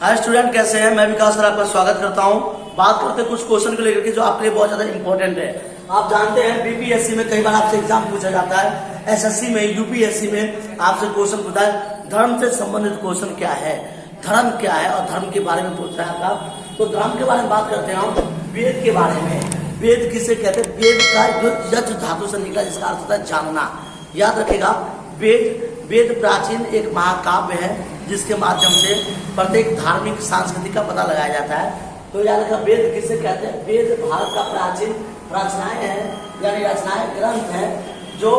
Hi student, कैसे हैं? मैं विकास सर आपका स्वागत करता हूं। बात करते हैं कुछ क्वेश्चन को लेकर के जो आपके लिए बहुत ज्यादा इंपॉर्टेंट है। आप जानते हैं बीपीएससी में कई बार आपसे एग्जाम पूछा जाता है, एसएससी में, यूपीएससी में आपसे क्वेश्चन पूछा है धर्म से संबंधित क्वेश्चन क्या है, धर्म क्या है और धर्म के बारे में पूछ रहा है आपका। तो धर्म के बारे में बात करते हैं हम वेद के बारे में। वेद किसे कहते हैं? वेद का जो यज धातु से निकला जिसका अर्थ होता है जानना। याद रखेगा, वेद प्राचीन एक महाकाव्य है जिसके माध्यम से प्रत्येक धार्मिक सांस्कृतिक का पता लगाया जाता है। तो याद रखा, वेद किसे कहते हैं? वेद भारत का प्राचीन रचनाएं हैं, यानी रचनाएं ग्रंथ हैं जो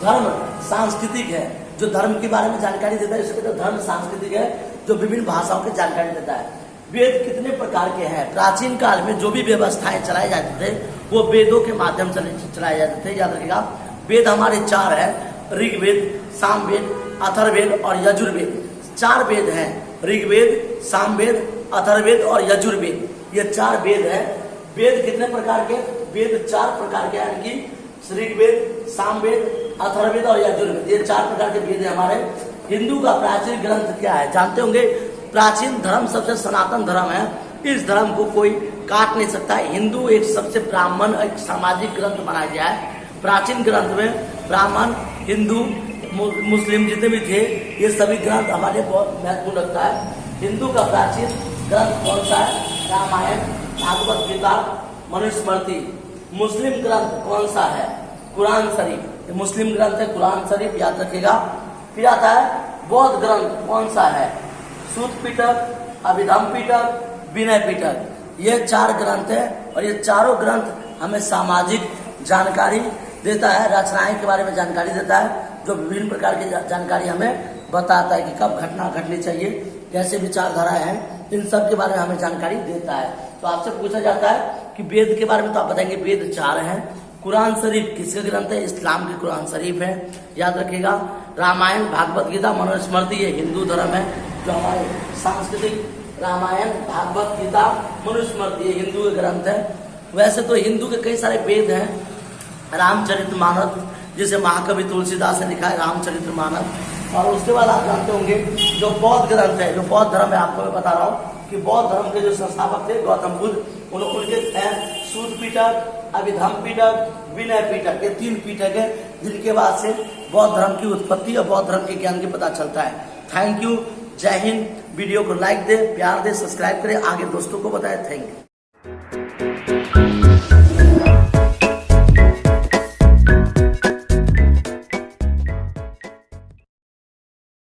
धर्म सांस्कृतिक है, जो धर्म के बारे में जानकारी देता है। इसके तो धर्म सांस्कृतिक है जो विभिन्न भाषाओं की जानकारी देता है। वेद कितने प्रकार के हैं? प्राचीन काल में जो भी व्यवस्थाएं चलाए जाते थे वो वेदों के माध्यम से चलाए जाते थे। याद रखेगा, वेद हमारे चार है, ऋग्वेद, सामवेद, अथर्ववेद और यजुर्वेद। चार वेद हैं, ऋग्वेद, सामवेद, अथर्ववेद और यजुर्वेद। ये चार वेद हैं। वेद कितने प्रकार के? वेद चार प्रकार के, यानी कि ऋग्वेद, सामवेद, अथर्ववेद और यजुर्वेद। ये चार प्रकार के वेद हैं हमारे। हिंदू का प्राचीन ग्रंथ क्या है? जानते होंगे, प्राचीन धर्म सबसे सनातन धर्म है। इस धर्म को कोई काट नहीं सकता। हिंदू एक सबसे ब्राह्मण, एक सामाजिक ग्रंथ माना गया है। प्राचीन ग्रंथ में ब्राह्मण, हिंदू, मुस्लिम जितने भी थे, ये सभी ग्रंथ हमारे बहुत महत्वपूर्ण रखता है। हिंदू का प्राचीन ग्रंथ कौन सा है? रामायण, भागवत गीता, मनुस्मृति। मुस्लिम ग्रंथ कौन सा है? कुरान शरीफ। मुस्लिम ग्रंथ है कुरान शरीफ, याद रखेगा। फिर आता है बौद्ध ग्रंथ कौन सा है? सूत पिटक, अभिधम पिटक, विनय पिटक। ये चार ग्रंथ है और ये चारों ग्रंथ हमें सामाजिक जानकारी देता है, रचनाएं के बारे में जानकारी देता है, जो विभिन्न प्रकार की जानकारी हमें बताता है कि कब घटना घटनी चाहिए, कैसे विचारधाराएं हैं, इन सब के बारे में हमें जानकारी देता है। तो आपसे पूछा जाता है कि वेद के बारे में, तो आप बताएंगे वेद चार हैं। कुरान शरीफ किसका ग्रंथ है? इस्लाम की कुरान शरीफ है, याद रखिएगा। रामायण, भागवत गीता, मनुस्मृति ये हिंदू धर्म है, जो हमारे सांस्कृतिक रामायण, भागवत गीता, मनुस्मृति ये हिंदू के ग्रंथ है। वैसे तो हिंदू के कई सारे वेद हैं। रामचरितमानस, जिसे महाकवि तुलसीदास ने लिखा है, रामचरितमानस। और उसके बाद आप जानते होंगे जो बौद्ध ग्रंथ है, जो बौद्ध धर्म है, आपको मैं बता रहा हूँ कि बौद्ध धर्म के जो संस्थापक थे गौतम बुद्ध, उनके हैं सूत पिटक, अभिधम पिटक, विनय पिटक। ये तीन पिटक है जिनके बाद से बौद्ध धर्म की उत्पत्ति और बौद्ध धर्म के ज्ञान की पता चलता है। थैंक यू, जय हिंद। वीडियो को लाइक दे, प्यार दे, सब्सक्राइब करें, आगे दोस्तों को बताएं। Thank you.